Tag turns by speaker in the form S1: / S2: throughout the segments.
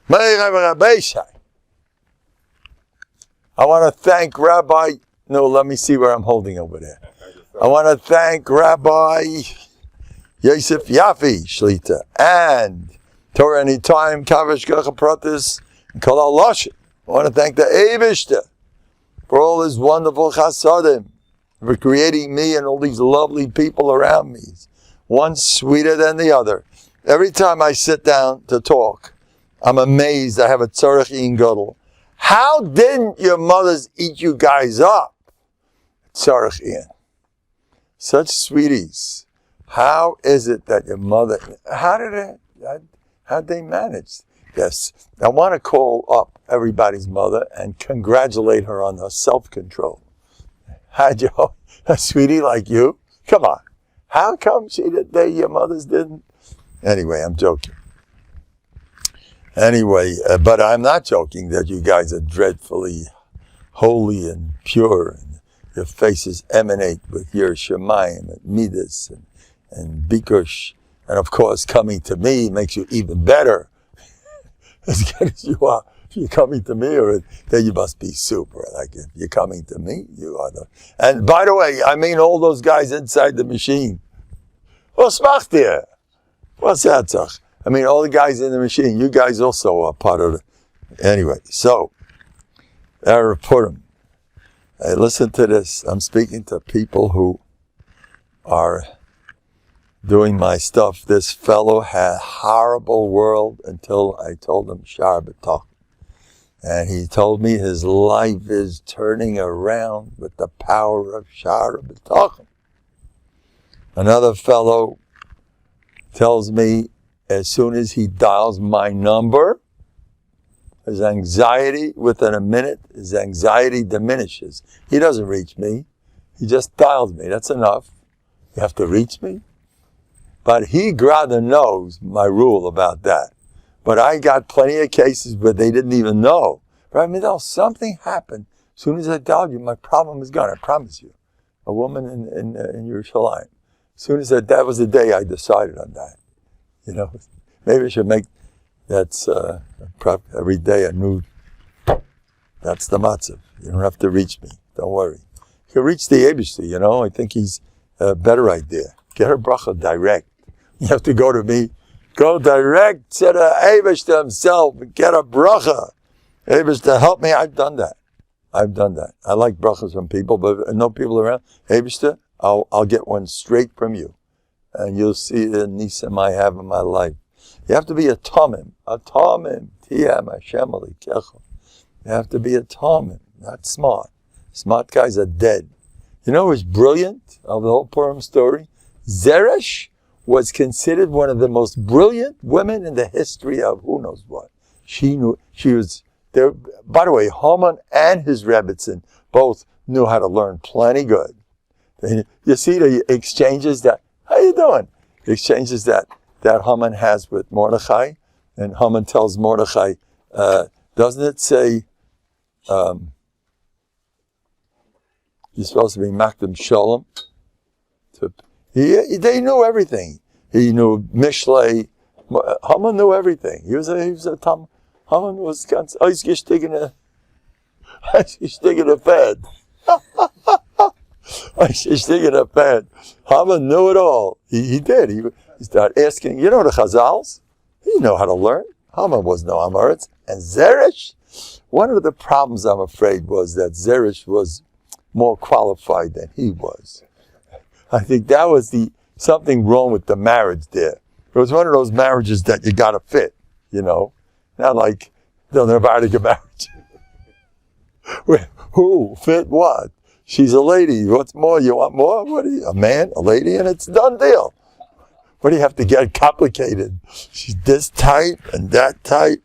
S1: I want to thank Rabbi, no, let me see where I'm holding over there. I want to thank Rabbi Yosef Yafi, Shlita, and Torah Anytime, Kavish Gacha Pratis, and Kol HaLoshin. I want to thank the Eibishter for all his wonderful chasadim, for creating me and all these lovely people around me. One sweeter than the other. Every time I sit down to talk, I'm amazed. I have a tzarech in gadol. How didn't your mothers eat you guys up? Tzarech in. Such sweeties. How is it that your mother, how'd they manage? Yes, I want to call up everybody's mother and congratulate her on her self-control. How'd you, a sweetie like you? Come on. How come your mothers didn't? Anyway, I'm joking. Anyway, but I'm not joking that you guys are dreadfully holy and pure, and your faces emanate with your shemayim and midas and bikush, and of course coming to me makes you even better. As good as you are, if you're coming to me, or then you must be super. Like if you're coming to me, you are the. And by the way, I mean all those guys inside the machine. What's macht ihr? What's that? I mean, all the guys in the machine, you guys also are part of it. Anyway, so, Arab Purim. Hey, listen to this. I'm speaking to people who are doing my stuff. This fellow had a horrible world until I told him Shabbatokh. And he told me his life is turning around with the power of Shabbatokh. Another fellow tells me as soon as he dials my number, his anxiety, within a minute, his anxiety diminishes. He doesn't reach me. He just dials me. That's enough. You have to reach me? But he rather knows my rule about that. But I got plenty of cases where they didn't even know. Right? I mean, something happened. As soon as I dialed you, my problem is gone. I promise you. A woman in Yerushalayim. As soon as that was the day I decided on that. You know, maybe I should make that's every day a new. That's the matzav. You don't have to reach me. Don't worry. You can reach the Eibishter, you know. I think he's a better idea. Get her bracha direct. You have to go to me. Go direct to the Eibishter himself and get a bracha. Eibishter, help me. I've done that. I like brachas from people, but no people around. Eibishter, I'll get one straight from you. And you'll see the nisim I have in my life. You have to be a tamim. Tiyam Hashem alikecha. You have to be a tamim, not smart. Smart guys are dead. You know who's brilliant of the whole Purim story? Zeresh was considered one of the most brilliant women in the history of who knows what. She was there. By the way, Haman and his Rebbitzin both knew how to learn plenty good. You see the exchanges that, how you doing? The exchanges that Haman has with Mordechai, and Haman tells Mordechai, doesn't it say, you're supposed to be Makdim Shalom? They knew everything. He knew Mishlei. Haman knew everything. He was a Tom. Haman was ganz, he's gestiegen a fed. He's thinking a fan. Haman knew it all. He did. He started asking, you know the Chazals? He knew how to learn. Haman was no Amoritz. And Zeresh, one of the problems, I'm afraid, was that Zeresh was more qualified than he was. I think that was something wrong with the marriage there. It was one of those marriages that you gotta fit, you know. Not like the Novantic marriage. Who fit what? She's a lady. What's more? You want more? What are you? A man, a lady, and it's a done deal. What do you have to get complicated? She's this type and that type.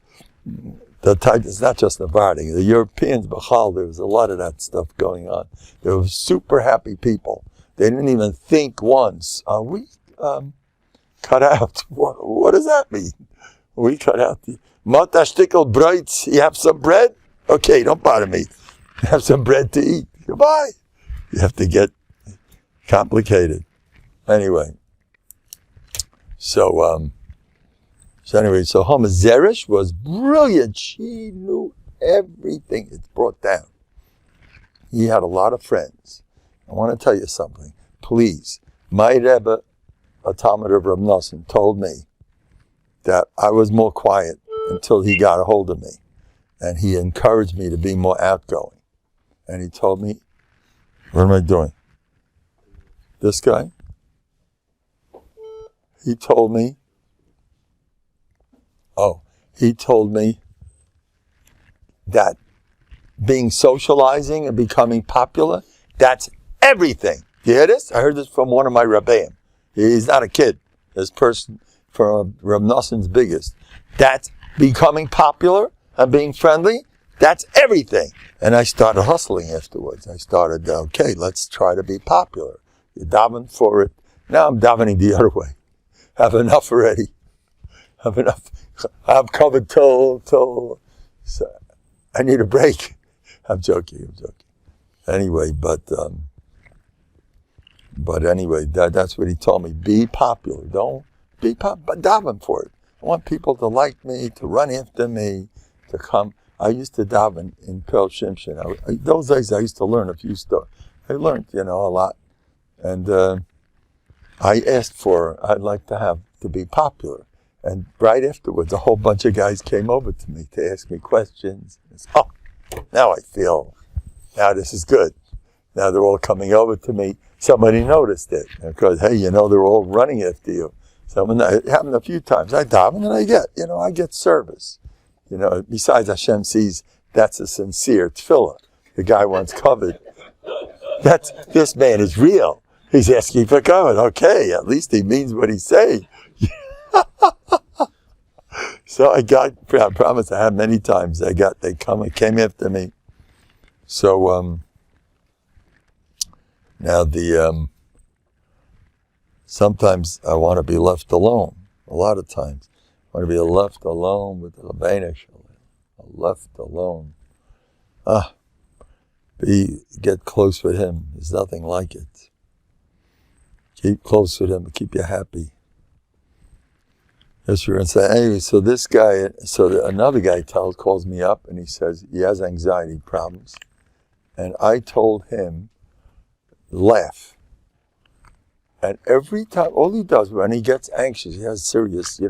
S1: The type is not just Novantic. The Europeans, Bechal, there was a lot of that stuff going on. They were super happy people. They didn't even think once, are we cut out? What does that mean? We cut out the Mata shtickel brights. You have some bread? Okay, don't bother me. Have some bread to eat. Goodbye. You have to get complicated. Anyway, so So anyway, so Homa Zeresh was brilliant. She knew everything. It's brought down. He had a lot of friends. I want to tell you something. Please, my Rebbe, a Talmud of Reb Nosson, told me that I was more quiet until he got a hold of me. And he encouraged me to be more outgoing. And he told me, what am I doing? This guy? He told me that socializing and becoming popular, that's everything. You hear this? I heard this from one of my Rabbeim. He's not a kid. This person from Reb Nosson's biggest. That's becoming popular and being friendly. That's everything. And I started hustling afterwards. I started, okay, let's try to be popular. You daven for it. Now I'm davening the other way. Have enough already. Have enough. I'm covered till so I need a break. I'm joking. Anyway, but anyway, that's what he told me. Be popular. Don't be but daven for it. I want people to like me, to run after me, to come. I used to daven in Pel Shimshin. Those days I used to learn a few stuff. I learned, a lot. And I asked I'd like to be popular. And right afterwards, a whole bunch of guys came over to me to ask me questions. Now I feel, now this is good. Now they're all coming over to me. Somebody noticed it. Because, hey, they're all running after you. It happened a few times. I daven and I get service. Besides Hashem sees that's a sincere tefillah. The guy wants covered. This man is real. He's asking for covered. Okay, at least he means what he's saying. So I promise I have many times. They came after me. So, now sometimes I want to be left alone. A lot of times. I want to be left alone with the Rabbeinu Shalom. Left alone. Get close with him. There's nothing like it. Keep close with him. Keep you happy. Yes, you're going to say, anyway, so another guy calls me up and he says he has anxiety problems. And I told him, laugh. And every time, all he does when he gets anxious, he has serious, he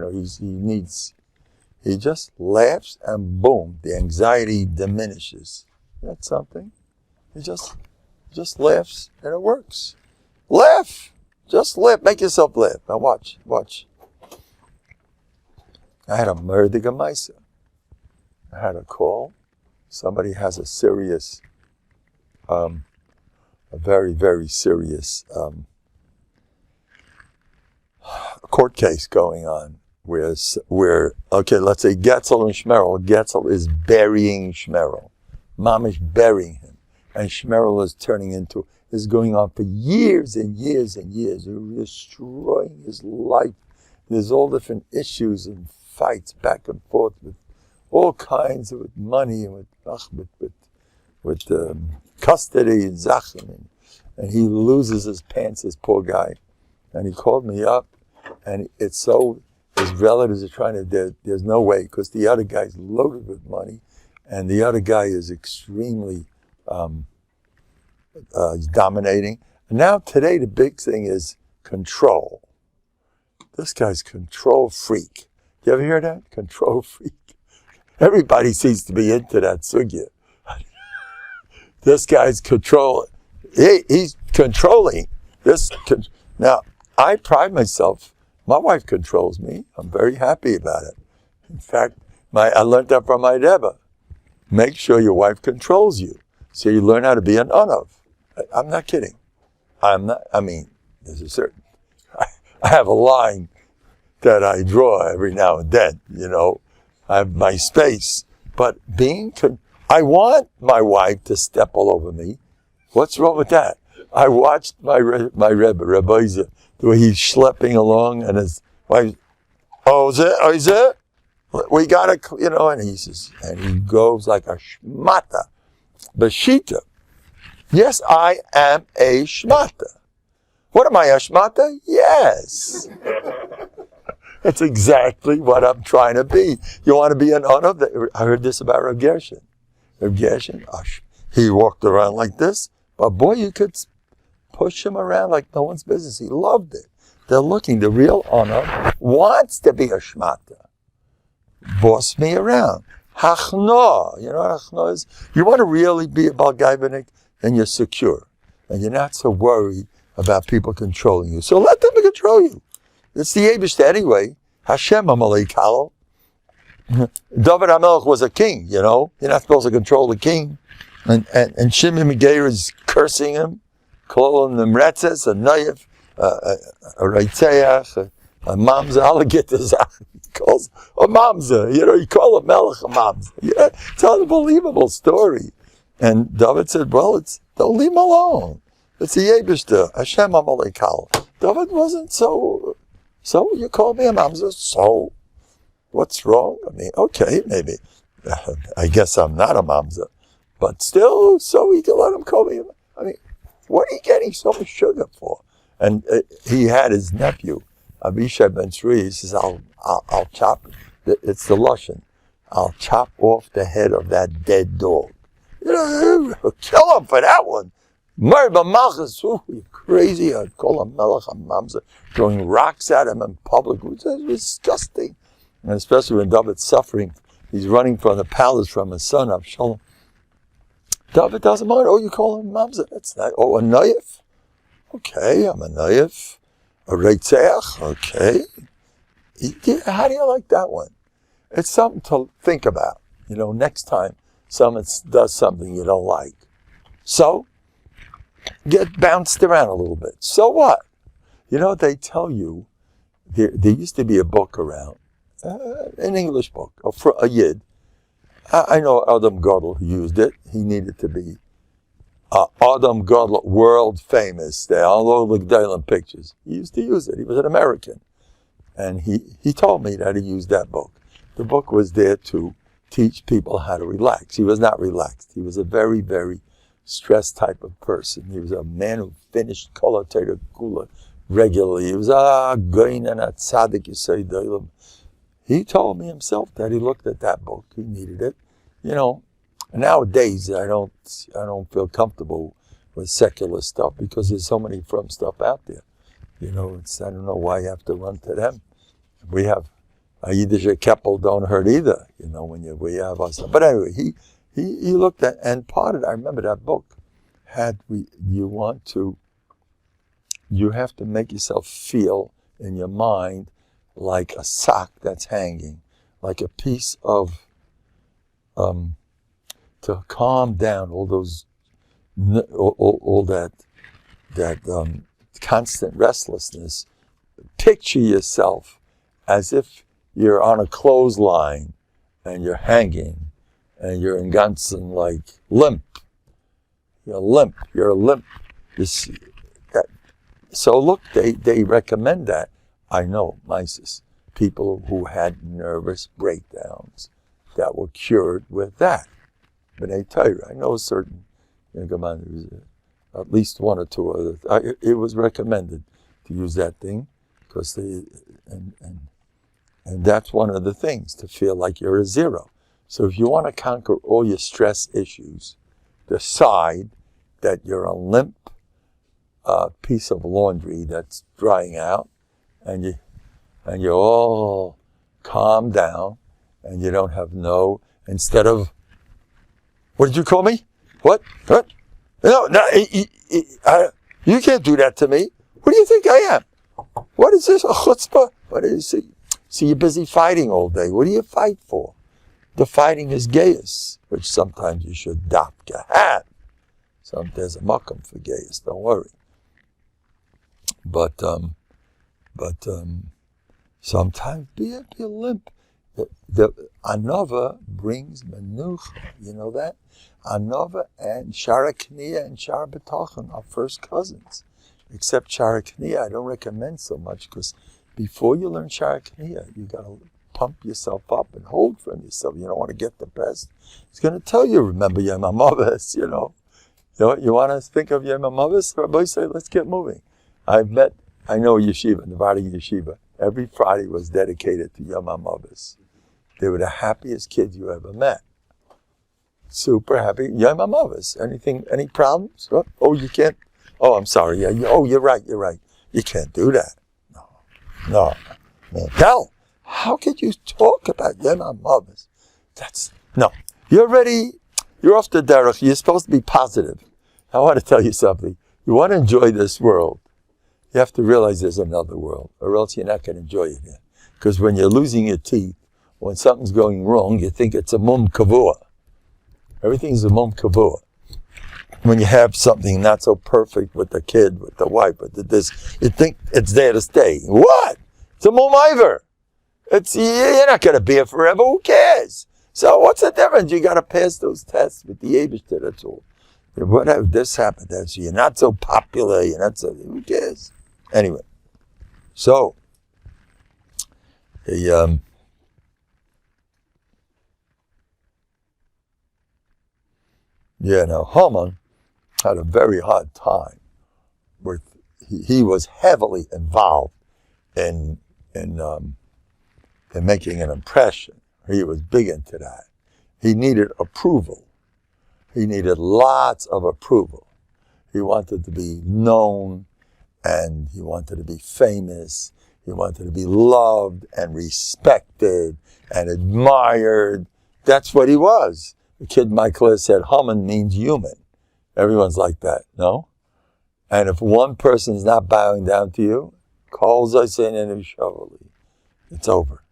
S1: just laughs and boom, the anxiety diminishes. That's something. He just laughs and it works. Laugh. Just laugh. Make yourself laugh. Now watch. I had a murder gemaisa. I had a call. Somebody has a serious, a very, very serious court case going on where let's say Getzel and Shmerel. Getzel is burying Shmerel. Mamish burying him. And Shmerel is going on for years and years and years. They're destroying his life. There's all different issues and fights back and forth with all kinds of money and with custody and zachem. And he loses his pants, this poor guy. And he called me up, and his relatives are trying to, there's no way, because the other guy's loaded with money, and the other guy is extremely dominating. And now today the big thing is control. This guy's control freak. You ever hear that? Control freak. Everybody seems to be into that sugya. This guy's controlling. He's controlling. Now, I pride myself. My wife controls me. I'm very happy about it. In fact, I learned that from my Rebbe. Make sure your wife controls you, so you learn how to be an unav. I'm not kidding. There's a certain. I have a line that I draw every now and then. I have my space, but I want my wife to step all over me. What's wrong with that? I watched my Rebbe, Rebbe Isa, the way he's schlepping along, and his wife, is it? We gotta, and he says, and he goes like a shmata, bashita. Yes, I am a shmata. What am I, a shmata? Yes. It's exactly what I'm trying to be. You want to be an honor? I heard this about Reb Gershon. Reb Gershon, he walked around like this, but boy, you could push him around like no one's business. He loved it. They're looking, the real honor wants to be a shmata. Boss me around. Hachno, you know what hachno is? You want to really be a balgaibanik, then you're secure. And you're not so worried about people controlling you. So let them control you. It's the Eibush anyway. Hashem Amalei Kal. David HaMelech was a king, you know. You're not supposed to control the king. And Shimon Megair is cursing him, calling him Retzes, a Nayef, a Reitzeach, a Mamza, all get this out. He calls a Mamza, you know, you call a Melech a Mamza. Yeah, it's an unbelievable story. And David said, well, don't leave him alone. It's the Yebishter, Hashem Amalei Kal. David wasn't so you call me a Mamza, so what's wrong? I mean, okay, maybe. I guess I'm not a Mamza. But still, so he can let him call me. I mean, what are you getting so much sugar for? And he had his nephew, Abishai Ben Tzuri. He says, I'll chop, it's the Lashon, I'll chop off the head of that dead dog. You know, kill him for that one. Merba Malchus, you crazy. I'd call him Melech HaMamza, throwing rocks at him in public. It was disgusting. And especially when David's suffering, he's running from the palace from his son, Absalom. David doesn't mind. Oh, you call him Mamza? That's not. Oh, a Nayef? Okay, I'm a Nayef. A Reitzeach? Okay. How do you like that one? It's something to think about. You know, next time someone does something you don't like. So, get bounced around a little bit. So what? You know, they tell you, there used to be a book around, an English book, for a Yid. I know Adam Gadol who used it. He needed to be Adam Gadol, world famous. They all over the Gdalim pictures. He used to use it. He was an American. And he told me that he used that book. The book was there to teach people how to relax. He was not relaxed. He was a very, very stressed type of person. He was a man who finished Kol HaTorah Kula regularly. He was a Goin and a Tzaddik Yisei Deilim. He told me himself that he looked at that book. He needed it. You know, nowadays I don't feel comfortable with secular stuff because there's so many from stuff out there. You know, I don't know why you have to run to them. We have Yiddish Keppel don't hurt either. You know, we have us. But anyway, he looked at, and part of it, I remember that book you have to make yourself feel in your mind like a sock that's hanging, like a piece of, to calm down all those, all that constant restlessness. Picture yourself as if you're on a clothesline and you're hanging and you're in Gansen like limp. You're limp. So look, they recommend that. I know, Mises, people who had nervous breakdowns that were cured with that. B'nai Torah, I know certain, at least one or two others. It was recommended to use that thing because and that's one of the things, to feel like you're a zero. So if you want to conquer all your stress issues, decide that you're a limp piece of laundry that's drying out, and you're all calm down, and you don't have instead of, what did you call me? What? No, you can't do that to me. What do you think I am? What is this, a chutzpah? What is it? See, you're busy fighting all day. What do you fight for? The fighting is gayus, which sometimes you should dapka have. There's a makam for gayus, don't worry. But sometimes be a limp. The Anova brings menucha. You know that? Anova and Sharakniya and Bטחון are first cousins. Except Sharakniya, I don't recommend so much because before you learn Sharakniya, you got to pump yourself up and hold from yourself. You don't want to get depressed. It's going to tell you, remember Yom HaMavis, you know. You want to think of Yom HaMavis? Rabbi say, let's get moving. I know a yeshiva, Nevada yeshiva. every Friday was dedicated to Yom HaMavis. They were the happiest kids you ever met. Super happy. Yom HaMavis. Any problems? Oh, you can't. Oh, I'm sorry. Yeah, you're right. You can't do that. No. Hell, how could you talk about Yom HaMavis? No. You're off the derech. You're supposed to be positive. I want to tell you something. You want to enjoy this world. You have to realize there's another world, or else you're not going to enjoy it here. Because when you're losing your teeth, when something's going wrong, you think it's a mum kavua. Everything's a mum kavua. When you have something not so perfect with the kid, with the wife, with this, you think it's there to stay. What? It's a mum iver. You're not going to be here forever. Who cares? So what's the difference? You got to pass those tests with the Eibishter, that's all. Whatever, this happened, so you're not so popular, who cares? Anyway, so, now Haman had a very hard time with, he was heavily involved in making an impression. He was big into that. He needed approval. He needed lots of approval. He wanted to be known, and he wanted to be famous. He wanted to be loved and respected and admired. That's what he was. The kid in my class said, Haman means human. Everyone's like that, no? And if one person's not bowing down to you, it's over.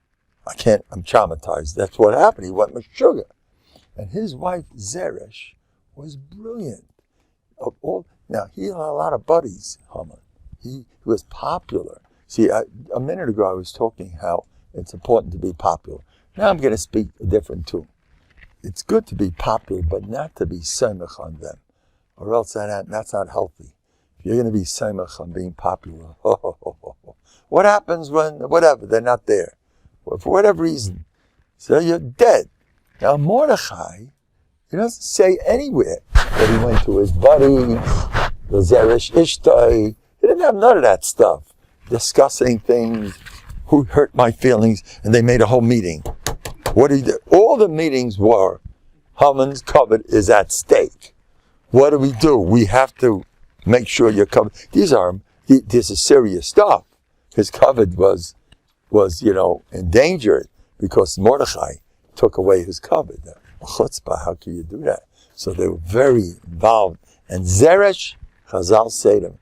S1: I'm traumatized. That's what happened. He went with sugar. And his wife, Zeresh, was brilliant. Now, he had a lot of buddies, Haman. He was popular. See, a minute ago I was talking how it's important to be popular. Now I'm going to speak a different tune. It's good to be popular, but not to be semech on them. Or else that's not healthy. If you're going to be semech on being popular, what happens when, they're not there? Well, for whatever reason. So you're dead. Now, Mordechai, he doesn't say anywhere that he went to his buddies, the Zeresh Ishtai. He didn't have none of that stuff. Discussing things, who hurt my feelings, and they made a whole meeting. What did he do? All the meetings were, Haman's covered is at stake. What do? We have to make sure you're covered. This is serious stuff. His covered was endangered because Mordechai took away his covered. Chutzpah, how can you do that? So they were very involved. And Zeresh, Chazal say to him,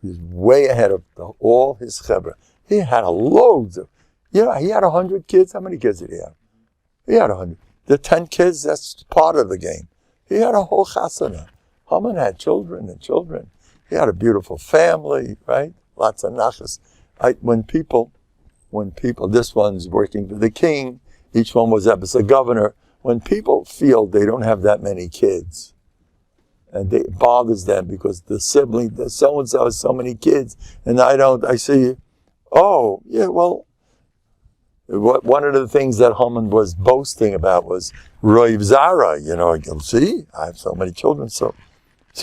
S1: he was way ahead of all his chevra. He had loads of, he had 100 kids. How many kids did he have? He had 100. The 10 kids, that's part of the game. He had a whole chasana. Haman had children and children. He had a beautiful family, right? Lots of nachas. When people, this one's working for the king, each one was a governor. When people feel they don't have that many kids, and it bothers them because the sibling, the so-and-so has so many kids, and I say, oh, yeah, well, one of the things that Haman was boasting about was Roiv Zara, see, I have so many children, so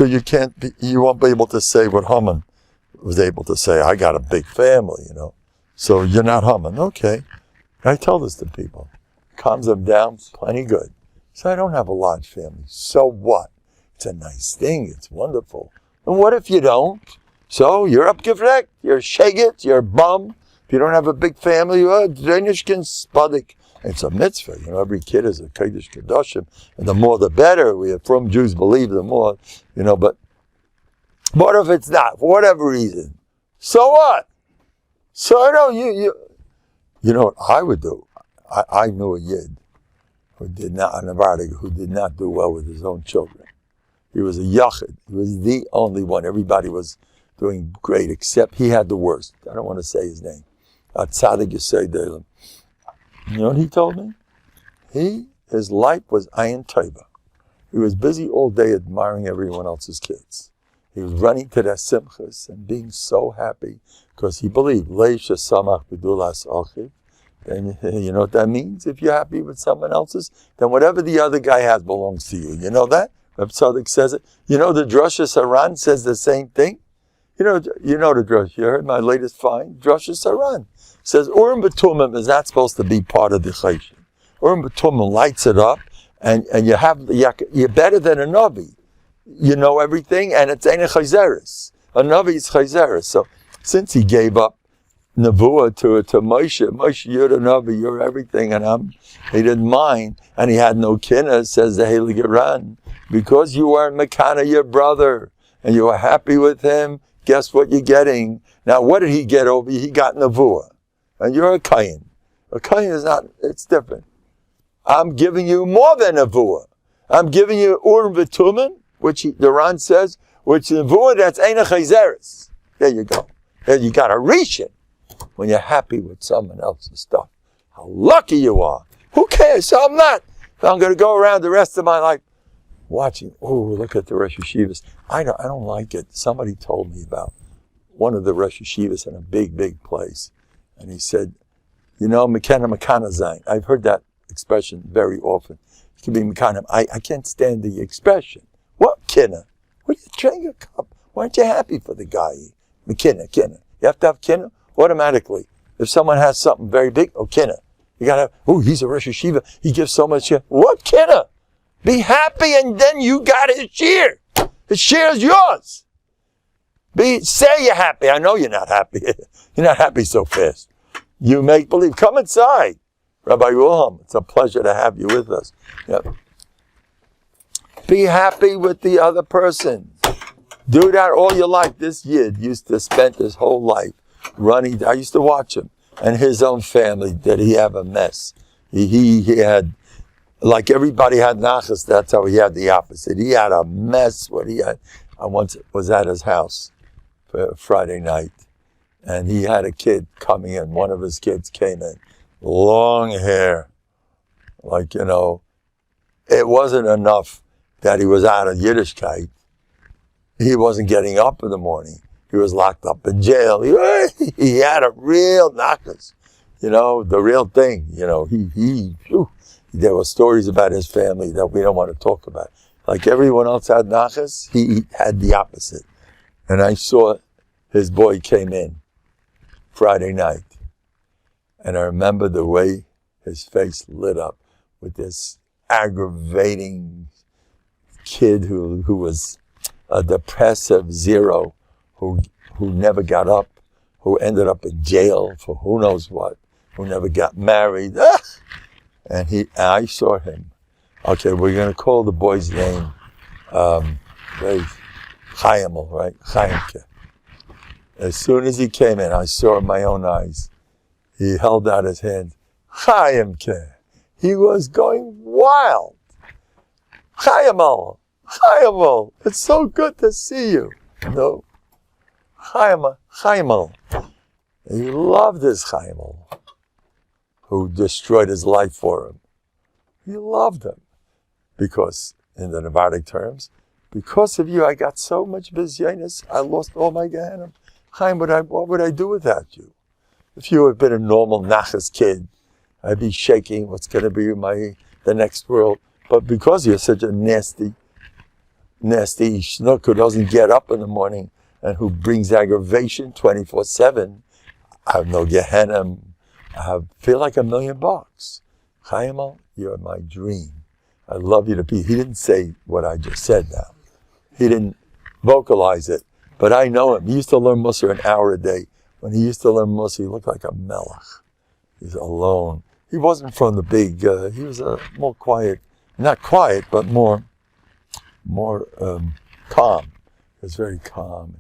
S1: you won't be able to say what Haman was able to say. I got a big family, so you're not Haman. Okay. I tell this to people. Calms them down, plenty good. So I don't have a large family. So what? It's a nice thing. It's wonderful. And what if you don't? So you're upgefrekt, you're shegit, you're bum. If you don't have a big family, drenishkin spadik. It's a mitzvah. Every kid is a kodesh kedoshim. And the more the better. We have from Jews believe the more, but what if it's not? For whatever reason. So what? So you know what I would do? I knew a yid who did not do well with his own children. He was a yachid. He was the only one. Everybody was doing great, except he had the worst. I don't want to say his name. Tzadik Yisei Delim. You know what he told me? His life was ayin tova. He was busy all day admiring everyone else's kids. He was running to their simchas and being so happy because he believed, Leisha samach b'dulas achiv. And you know what that means? If you're happy with someone else's, then whatever the other guy has belongs to you. You know that? Reb Tzadok says it. The Drosha Saran says the same thing. You know the Drosha. You heard my latest find? Drosha Saran says Urim B'tumim is not supposed to be part of the Choshen. Urim B'tumim lights it up, and you're better than a Navi. You know everything, and it's ain't a Chayzeres. A Navi is Chayzeres. So since he gave up Nevuah to Moshe, you're the Navi, you're everything, and he didn't mind, and he had no kinna, says the Heilige Ran, because you weren't Mekana, your brother, and you were happy with him. Guess what you're getting? Now, what did he get over? He got Nevuah. And you're a Kayin. A Kayin is not, it's different. I'm giving you more than Nevuah. I'm giving you Urim V'tumim, which the Ran says, which Nevuah, that's Ein HaChayzeres. There you go. There you got a Rishon when you're happy with someone else's stuff. How lucky you are. Who cares? So I'm not. I'm going to go around the rest of my life watching, oh, look at the Rosh Yeshivas. I don't like it. Somebody told me about one of the Rosh Yeshivas in a big place. And he said, you know, Mekana Zayin. I've heard that expression very often. It can be Mekana. I can't stand the expression. What kinna? What are you drinking a cup? Why aren't you happy for the guy? Mekina. You have to have kinna automatically. If someone has something very big, oh, kinna. You gotta have, oh, he's a Rosh Yeshiva. He gives so much share. What kinna? Be happy, and then you got his share. His share is yours. Say you're happy. I know you're not happy. You're not happy so fast. You make believe. Come inside. Rabbi Wilhelm, it's a pleasure to have you with us. Yep. Be happy with the other person. Do that all your life. This Yid used to spend his whole life running. I used to watch him. And his own family, did he have a mess? He had, like everybody had nachas, that's how he had the opposite. He had a mess. I once was at his house for Friday night, and he had a kid coming in. One of his kids came in, long hair, like, you know, it wasn't enough that he was out of Yiddishkeit. He wasn't getting up in the morning. He was locked up in jail. He had a real nachas, you know, the real thing. You know, there were stories about his family that we don't want to talk about. Like everyone else had nachas, he had the opposite. And I saw his boy came in Friday night. And I remember the way his face lit up with this aggravating kid who was a depressive zero, who never got up, who ended up in jail for who knows what, who never got married. And I saw him. Okay, we're going to call the boy's name Chaimel, right? Chaimke. As soon as he came in, I saw in my own eyes. He held out his hand. Chaimke. He was going wild. Chaimel. It's so good to see you. No. Chaimel. He loved his Chaimel, who destroyed his life for him. He loved him. Because, in the Novandic terms, because of you, I got so much bizyanis, I lost all my Gehenim. Chaim, what would I do without you? If you had been a normal nachas kid, I'd be shaking what's going to be the next world. But because you're such a nasty schnook who doesn't get up in the morning and who brings aggravation 24/7, I have no Gehenim. I feel like $1 million. Chaimel, you're my dream. I love you to be. He didn't say what I just said now. He didn't vocalize it. But I know him. He used to learn Mussar an hour a day. When he used to learn Mussar, he looked like a melech. He's alone. He wasn't from the big, he was more quiet. Not quiet, but more calm. He was very calm.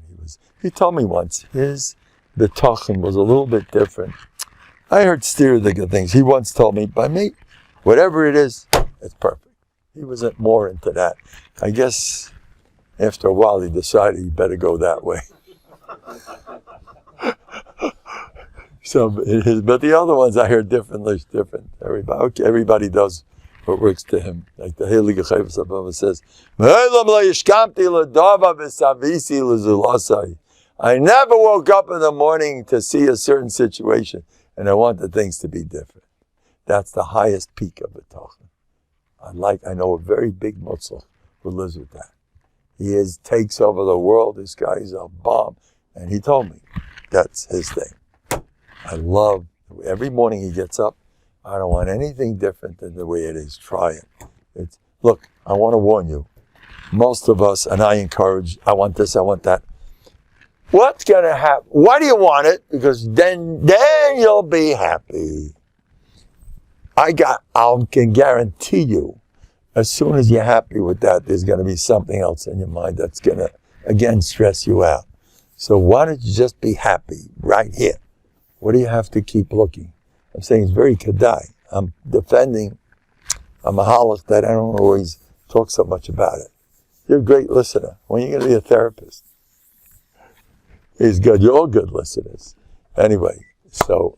S1: He told me once, his bטחון was a little bit different. I heard stereotypical things. He once told me, by me, whatever it is, it's perfect. He wasn't more into that. I guess after a while he decided he better go that way. But the other ones I heard different. Everybody does what works to him. Like the Heilige Chayvus above says, I never woke up in the morning to see a certain situation, and I wanted things to be different. That's the highest peak of bטחון. I know a very big Mutzlach who lives with that. He takes over the world. This guy is a bomb. And he told me that's his thing. I love Every morning he gets up, I don't want anything different than the way it is. Try it. Look, I want to warn you. Most of us, and I encourage, I want this, I want that. What's going to happen? Why do you want it? Because then you'll be happy. I can guarantee you, as soon as you're happy with that, there's going to be something else in your mind that's going to, again, stress you out. So why don't you just be happy right here? What do you have to keep looking? I'm saying it's very kedai. I'm defending a mahalach that I don't always talk so much about it. You're a great listener. When are you going to be a therapist? He's good. You're all good listeners. Anyway, so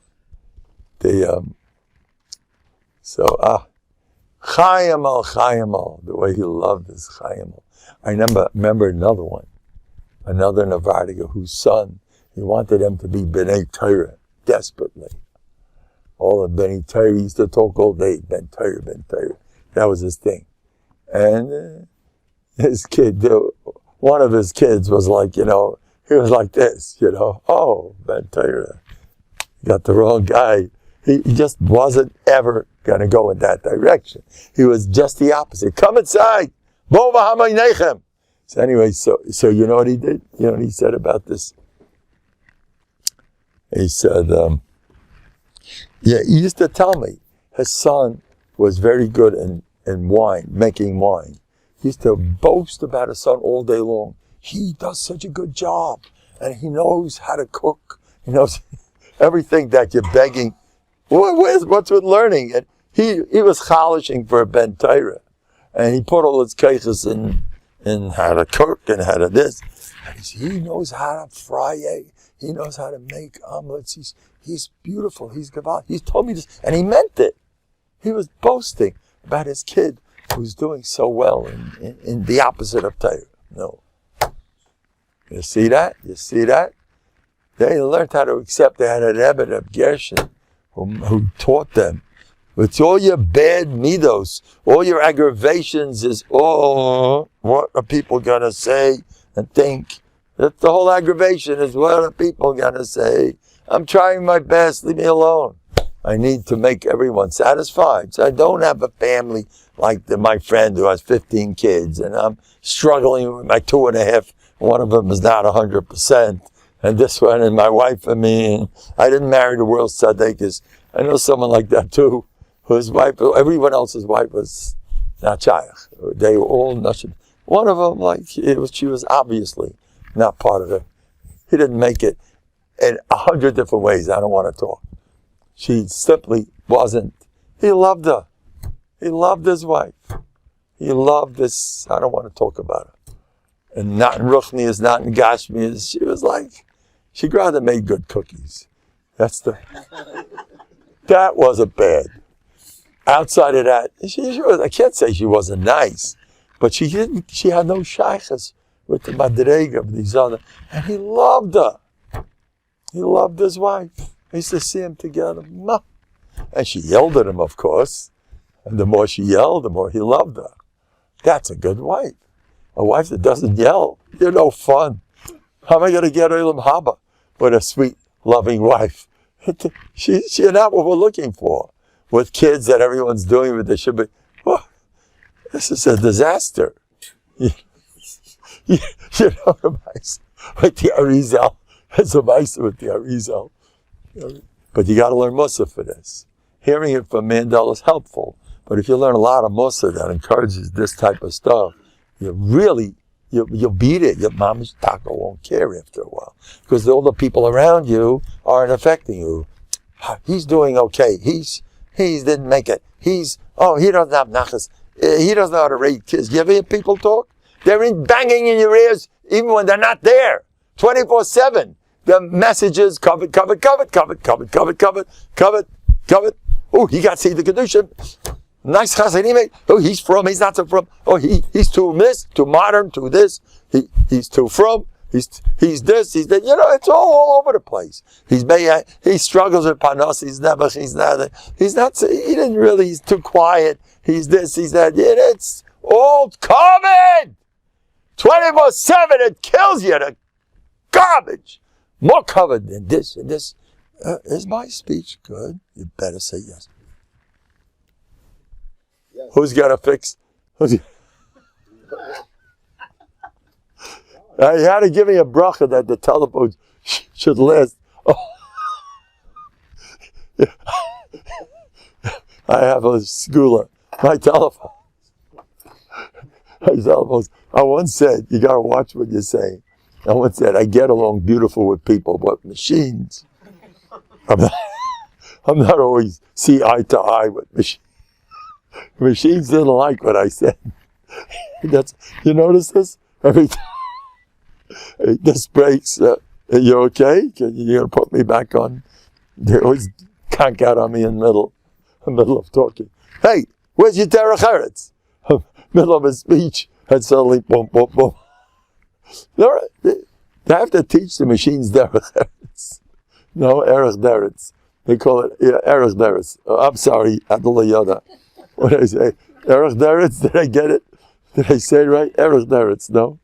S1: Chayamal, the way he loved this Chayamal. I remember another one, another Novandiga whose son, he wanted them to be B'nai Torah desperately. All of B'nai Torah, he used to talk all day, Ben Torah, Ben Torah. That was his thing. And his kid, one of his kids was like, he was like this, oh, Ben Torah. Got the wrong guy. He just wasn't ever going to go in that direction. He was just the opposite. Come inside. Bo v'hamayneichem. So anyway, so you know what he did? You know what he said about this? He said, he used to tell me his son was very good in wine, making wine. He used to boast about his son all day long. He does such a good job, and he knows how to cook. He knows everything that you're begging. What's with learning? And he was chalishing for a Ben Torah, and he put all his cases in how to cook and how to this. And he knows how to fry egg. He knows how to make omelets. He's beautiful. He's gaval. He told me this, and he meant it. He was boasting about his kid who's doing so well in the opposite of Torah. No. You see that? They learned how to accept. They had an Rebbe of Gershon who taught them. It's all your bad midos, all your aggravations is, what are people going to say and think? That's the whole aggravation is, what are people going to say? I'm trying my best, leave me alone. I need to make everyone satisfied. So I don't have a family like my friend who has 15 kids, and I'm struggling with my 2.5. One of them is not 100%. And this one, and my wife, and I didn't marry the world's tzaddikas. I know someone like that too, whose wife, everyone else's wife was not shaykh. They were all nashid. One of them, she was obviously not part of it. He didn't make it in 100 different ways. I don't want to talk. She simply wasn't. He loved her. He loved his wife. He loved this. I don't want to talk about it. And not in Ruchni, not in Gashmi. She was like, she'd rather make good cookies. That wasn't bad. Outside of that, I can't say she wasn't nice, but she had no shaykhs with the madrega of these other, and he loved her. He loved his wife. I used to see them together. And she yelled at him, of course. And the more she yelled, the more he loved her. That's a good wife. A wife that doesn't yell. You're no fun. How am I going to get Olam Haba with a sweet, loving wife? She's not what we're looking for. With kids that everyone's doing with the Shabbat. This is a disaster. You know the mice with the Arizal. It's a mice with the Arizal. But you got to learn Musa for this. Hearing it from Mendel is helpful. But if you learn a lot of Musa that encourages this type of stuff, you'll beat it. Your mama's taco won't care after a while. Because all the people around you aren't affecting you. He's doing okay. He didn't make it. He doesn't have nachas. He doesn't know how to raise kids. You ever hear people talk? They're banging in your ears even when they're not there. 24/7. The messages, covered. Oh, he got to see the Kedusha. Nice chasadim. Oh, he's from, he's not so from. Oh, he's too modern, too this. He's too from. He's this, he's that. It's all over the place. He struggles with panos. He's too quiet. He's this, he's that. It's all covered. 24/7, it kills you. The garbage. More covered than this and this. Is my speech good? You better say yes.
S2: Yes.
S1: Who's got to fix? You had to give me a bracha that the telephone should last. Oh. I have a schooler. My telephones. I once said, you got to watch what you're saying. I once said, I get along beautiful with people, but machines, I'm not always see eye to eye with machines. Machines didn't like what I said. You notice this? Every time this breaks, are you okay? You're going to put me back on? They always conk out on me in the middle of talking. Hey, where's your derech eretz? Middle of a speech, and suddenly, boom, boom, boom. They have to teach the machines derech eretz. No, erech deretz. They call it erech deretz. I'm sorry, Adullah Yoda. What did I say? Erech deretz, did I get it? Did I say it right? Erech deretz, no?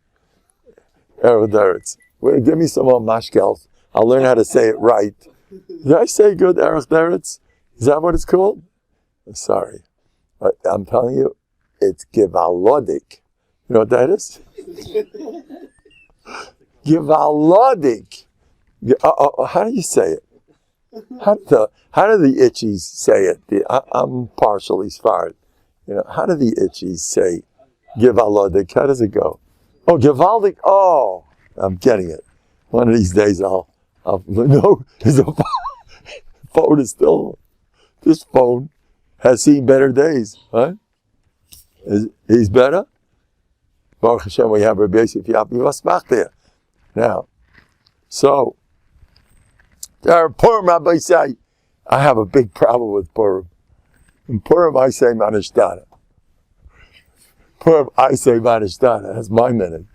S1: Erech deretz. Well, give me some more mashkels. I'll learn how to say it right. Did I say good, erech deretz? Is that what it's called? I'm sorry. But I'm telling you, it's givalodik. You know what that is? Givalodik. How do you say it? How do the itchies say it? I'm partially Sfarad. How do the itchies say givalodik? How does it go? Oh, givaldik. Oh, I'm getting it. One of these days no, his phone is still, this phone has seen better days, right? He's better? Baruch Hashem, we have Rabbi Yosef Yapi there. Now, so, Purim, Rabbi say, I have a big problem with Purim. In Purim, I say Manishtana. Purim, I say Manishtana. That's my minute.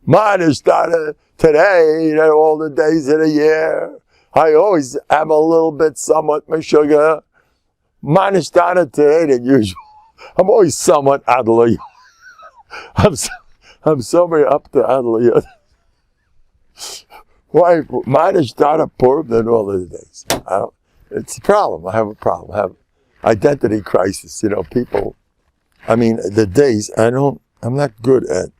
S1: Manishtana, today, and all the days of the year, I always am a little bit somewhat Meshuggah. Manishtana today than usual. I'm always somewhat Adlai. I'm somewhere up to Adlai. Why? Mine is not a Purim than all the days. It's a problem. I have a problem. I have identity crisis. People. The days I'm not good at.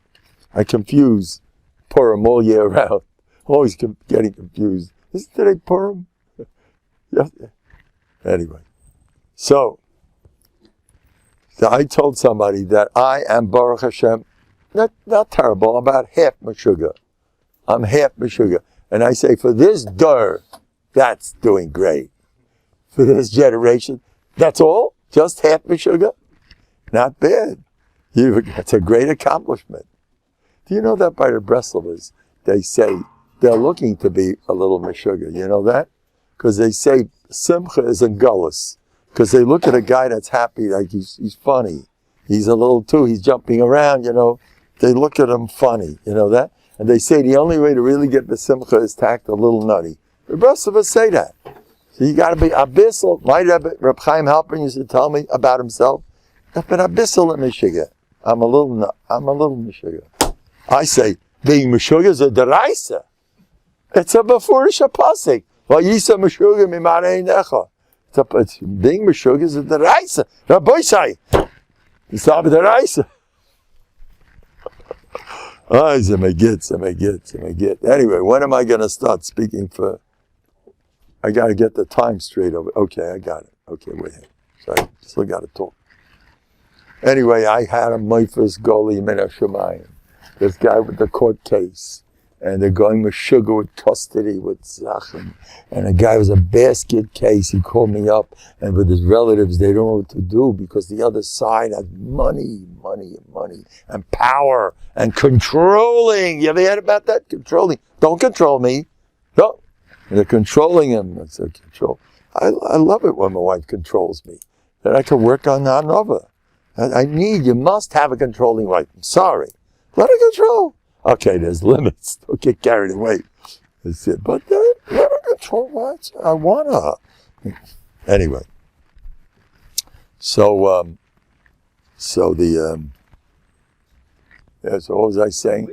S1: I confuse Purim all year round. I'm always getting confused. Isn't today Purim? Yeah. Anyway, so I told somebody that I am Baruch Hashem, not terrible, about half Meshuggah. I'm half Meshuggah. And I say, for this door, that's doing great. For this generation, that's all? Just half Meshuggah? Not bad. It's a great accomplishment. Do you know that by the Breslovers, they say they're looking to be a little Meshuggah? You know that? Because they say Simcha is in Gullus. Because they look at a guy that's happy, like he's funny. He's a little too, he's jumping around, They look at him funny, you know that? And they say the only way to really get the simcha is to act a little nutty. The rest of us say that. So you got to be abyssal. My Reb Chaim Halpern used to tell me about himself. I've been abyssal in Meshuggah. I'm a little Meshuggah. I say, being Meshuggah is a deraisa. It's a befurish pasuk. Vayisa Meshuggah mimarei necha. Being Meshuggah is a deraisa. Rabbi say, it's not a deraisa. Anyway, when am I going to start speaking for? I got to get the time straight over. Okay, I got it. Okay, wait. So I still got to talk. Anyway, I had a Meifus Goli Min HaShamayim. This guy with the court case. And they're going with sugar, with custody, with Zachem. And the guy was a basket case. He called me up. And with his relatives, they don't know what to do because the other side has money, and power, and controlling. You ever heard about that? Controlling. Don't control me. No. And they're controlling him. It's a control. I love it when my wife controls me. Then I can work on that another. You must have a controlling wife. I'm sorry. Let her control. Okay, there's limits. Don't get carried away. That's it. But let her control what? I want her. Anyway. So what was I saying?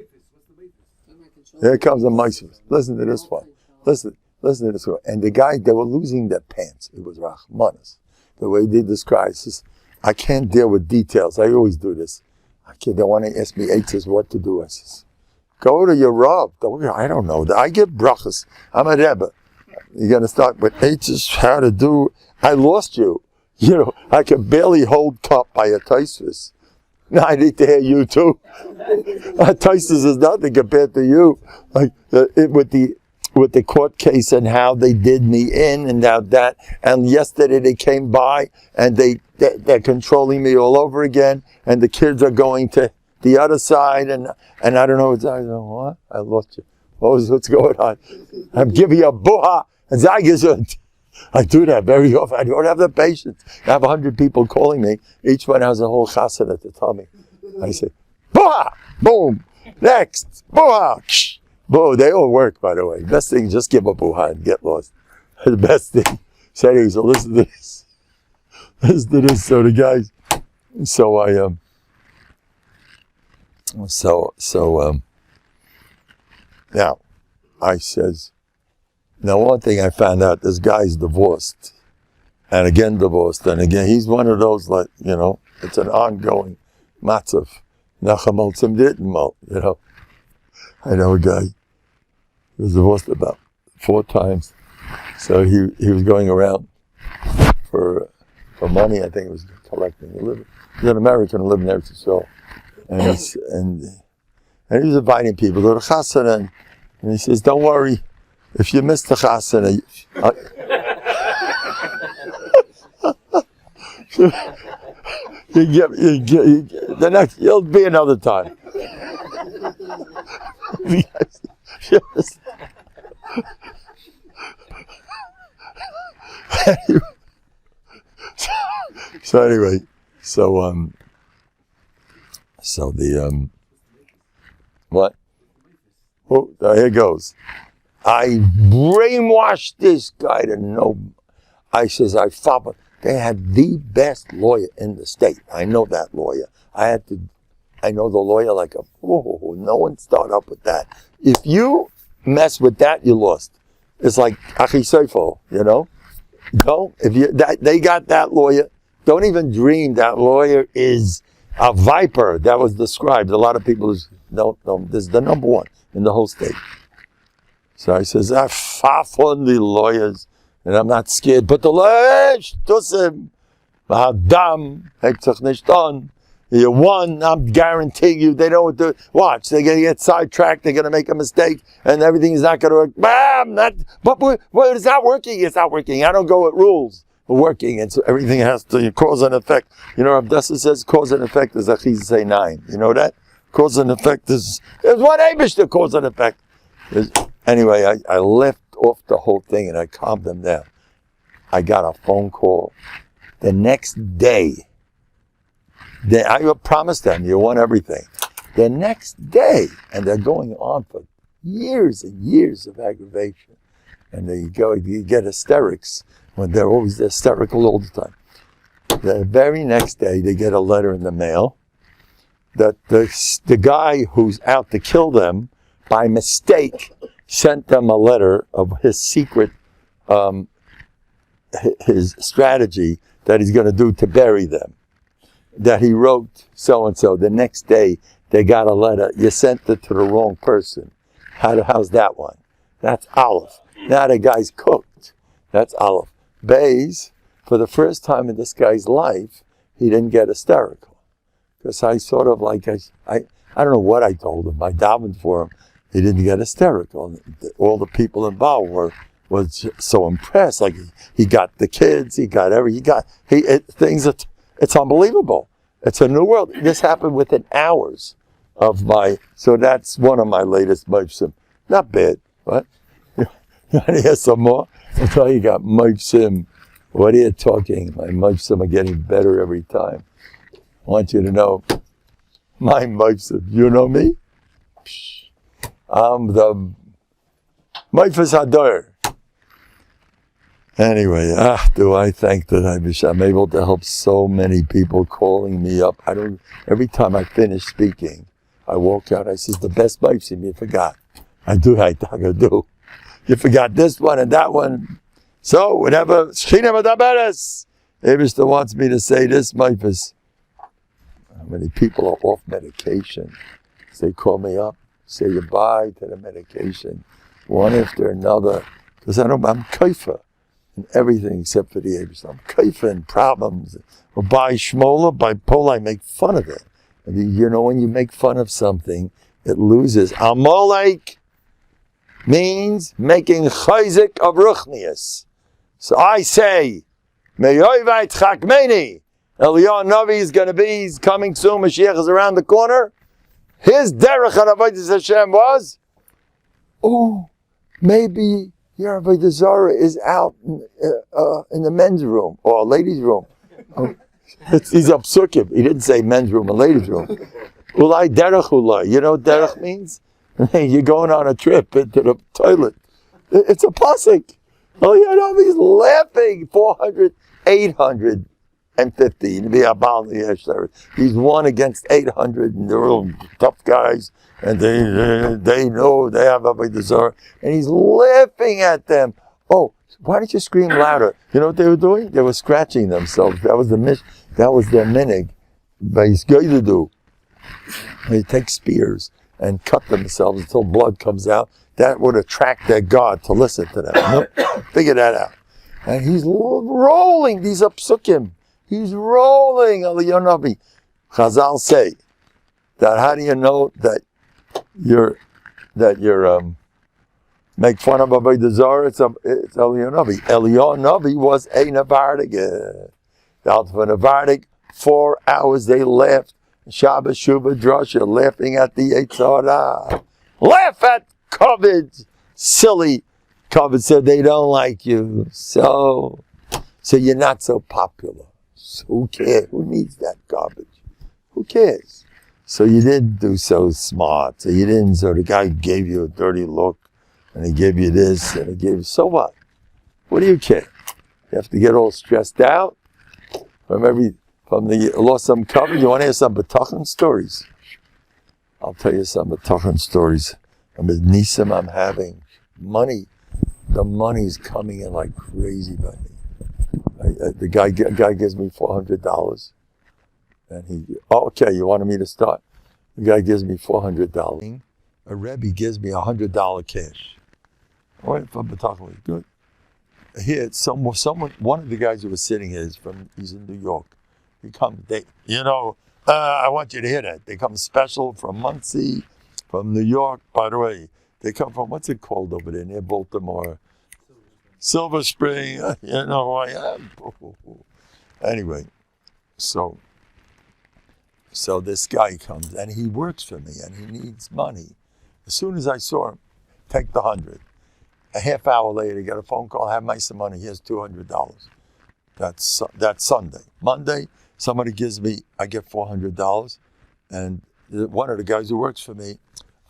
S1: Here comes a mice. Listen to this one. Listen. listen to this one. And the guy, they were losing their pants. It was Rahmanas. The way they describe, says, I can't deal with details. I always do this. They want to ask me, says, what to do. I says, go to your Rav. I don't know. I give brachas. I'm a Rebbe. You're going to start with says, how to do. I lost you. You know, I can barely hold cup by a Taisus. Now I need to hear you too. Taisus is nothing compared to you. Like with the court case and how they did me in and now that. And yesterday they came by and they're controlling me all over again. And the kids are going to the other side and I don't know. I go, what? I lost you. What's going on? I'm giving you a buha. And I do that very often. I don't have the patience. I have 100 people calling me. Each one has a whole chasana to tell me. I say, buha! Boom! Next! Buha! Ksh! Boom! They all work, by the way. Best thing, just give a buha and get lost. The best thing. So anyway, so listen to this. Listen to this. So the guys, now, I says, now one thing I found out, this guy's divorced. And again divorced. And again, he's one of those, like, you know, it's an ongoing matzav. Nachamol tzimditmol, you know. I know a guy who was divorced about 4 times. So he was going around for money. I think he was collecting. He's an American who lived in Eretz Yisrael. And he was inviting people to the chasana. And he says, don't worry. If you miss the chasana, the next, you'll be another time. What? Oh, here goes. I brainwashed this guy to know. I says, they had the best lawyer in the state. I know that lawyer. I know the lawyer like no one start up with that. If you mess with that, you lost. It's like Achi Seifel, you know? No, they got that lawyer. Don't even dream that lawyer is a viper. That was described. A lot of people no, this is the number one in the whole state. So I says, I faff on the lawyers, and I'm not scared. But the lawyers, Adam, you won, I'm guaranteeing you, they know what to watch. They're going to get sidetracked, they're going to make a mistake, and everything is not going to work. But it's not working, it's not working. I don't go with rules. We're working, and so everything has to cause and effect. You know, Abdasa says cause and effect is Achiz say 9. You know that? Cause and effect is one Abish to cause and effect. Anyway, I left off the whole thing and I calmed them down. I got a phone call the next day. I promised them, you won everything. The next day, and they're going on for years and years of aggravation. And you get hysterics when they're always hysterical all the time. The very next day, they get a letter in the mail that the guy who's out to kill them, by mistake, sent them a letter of his secret, his strategy that he's going to do to bury them. That he wrote so-and-so. The next day, they got a letter. You sent it to the wrong person. How's that one? That's Aleph. Now the guy's cooked. That's Aleph. Bays, for the first time in this guy's life, he didn't get hysterical. Because I sort of like, I don't know what I told him. I davened for him. He didn't get hysterical. All the people involved were so impressed. Like he got the kids, it's unbelievable. It's a new world. This happened within hours of so that's one of my latest Moshe. Not bad, but you want to hear some more? I'll tell you, got Moshe. What are you talking? My Moshe are getting better every time. I want you to know, my Moshe, you know me? I'm the Meifes Hador. Anyway, do I think that I'm able to help so many people calling me up. Every time I finish speaking, I walk out, I say, the best Meifes you forgot. I do. You forgot this one and that one. So, whenever Shechina Medaberes, Eibishter wants me to say this, Maifus. How many people are off medication? They call me up, say goodbye to the medication, one after another. Because I'm kaifa in everything except for the Eibishter. I'm kaifa in problems. Or by Shmola, bipolar, I make fun of it. And you know, when you make fun of something, it loses. Amalek means making chayzik of ruchnius. So I say, Meyoivait chakmeni. Eliyahu Navi is going to be, he's coming soon, Mashiach is around the corner. His derech on Avodas Hashem was, maybe your Avodah Zarah is out in the men's room or ladies' room. He's a psukim. He didn't say men's room or ladies' room. Ulai derech ulai. You know what derech means? You're going on a trip into the toilet. It's a pasuk. Oh, you know, he's laughing. 400, 850. He's won against 800, and they're all tough guys, and they know they have Avodah Zarah, and he's laughing at them. Oh, why don't you scream louder? You know what they were doing? They were scratching themselves. That was their minig. They take spears and cut themselves until blood comes out. That would attract their God to listen to them. Figure that out. And he's rolling these psukim. He's rolling Eliyahu Navi. Chazal say that how do you know that you're make fun of Avodah Zarah? It's Eliyahu Navi. Eliyahu Navi was a Novandik. Out of a Novandik, 4 hours they laughed. Shabbos Shuvah Drasha, laughing at the Eitzara. Laugh at COVID. Silly. COVID said they don't like you. So you're not so popular. So who cares? Who needs that garbage? Who cares? So you didn't do so smart. So the guy gave you a dirty look, and he gave you this, and he gave you, so what? What do you care? You have to get all stressed out from the lost some cover. You want to hear some bטחון stories? I'll tell you some bטחון stories. I'm having money. The money's coming in like crazy by me. The guy gives me $400, and okay, you wanted me to start? The guy gives me $400. A Rebbe gives me $100 cash. I went from bטחון. Good. Here, one of the guys who was sitting here he's in New York. He comes, I want you to hear that. They come special from Muncie, from New York. By the way, they come from, what's it called over there, near Baltimore? Silver Spring, you know who I am. Anyway, so this guy comes, and he works for me, and he needs money. As soon as I saw him, take the 100. A half hour later, I get a phone call, I have my some money, here's $200. That's Sunday. Monday, somebody gives me, I get $400, and one of the guys who works for me,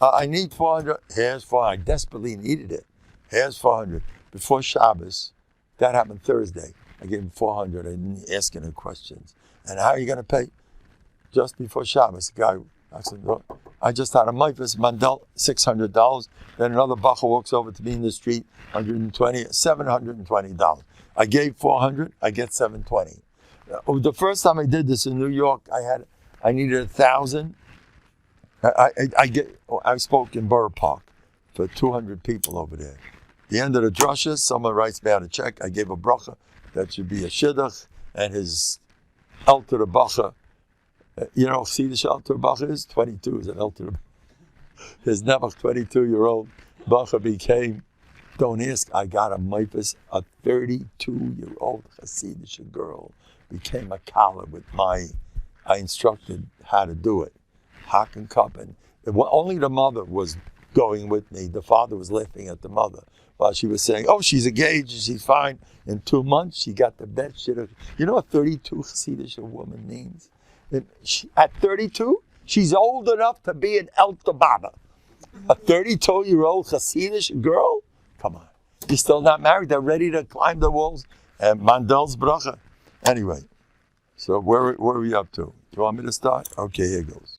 S1: I need 400, here's 400, I desperately needed it, here's 400. Before Shabbos, that happened Thursday, I gave him 400, I didn't ask any questions. And how are you going to pay? Just before Shabbos, the guy, I said, look, I just had a Maifus, Mendel, $600, then another bacher walks over to me in the street, $720. I gave 400, I get 720. The first time I did this in New York, I needed 1,000. I spoke in Borough Park for 200 people over there. The end of the drasha, someone writes me out a check. I gave a bracha that should be a shidduch, and his el to the bacha. See the el to the bacha is 22 is an el to the. His Nebuch 22-year-old bacha became. Don't ask. I got a Maifus, a 32-year-old Hasidic girl became a kala with I instructed how to do it. Hack and cup, and only the mother was going with me. The father was laughing at the mother while she was saying, "Oh, she's engaged, she's fine." In 2 months, she got the best shit. You know what 32 Hasidic woman means? At 32, she's old enough to be an elder baba. A 32-year-old Hasidic girl. Come on. You're still not married. They're ready to climb the walls. And Mandel's bracha. Anyway, so where are we up to? Do you want me to start? Okay, here goes.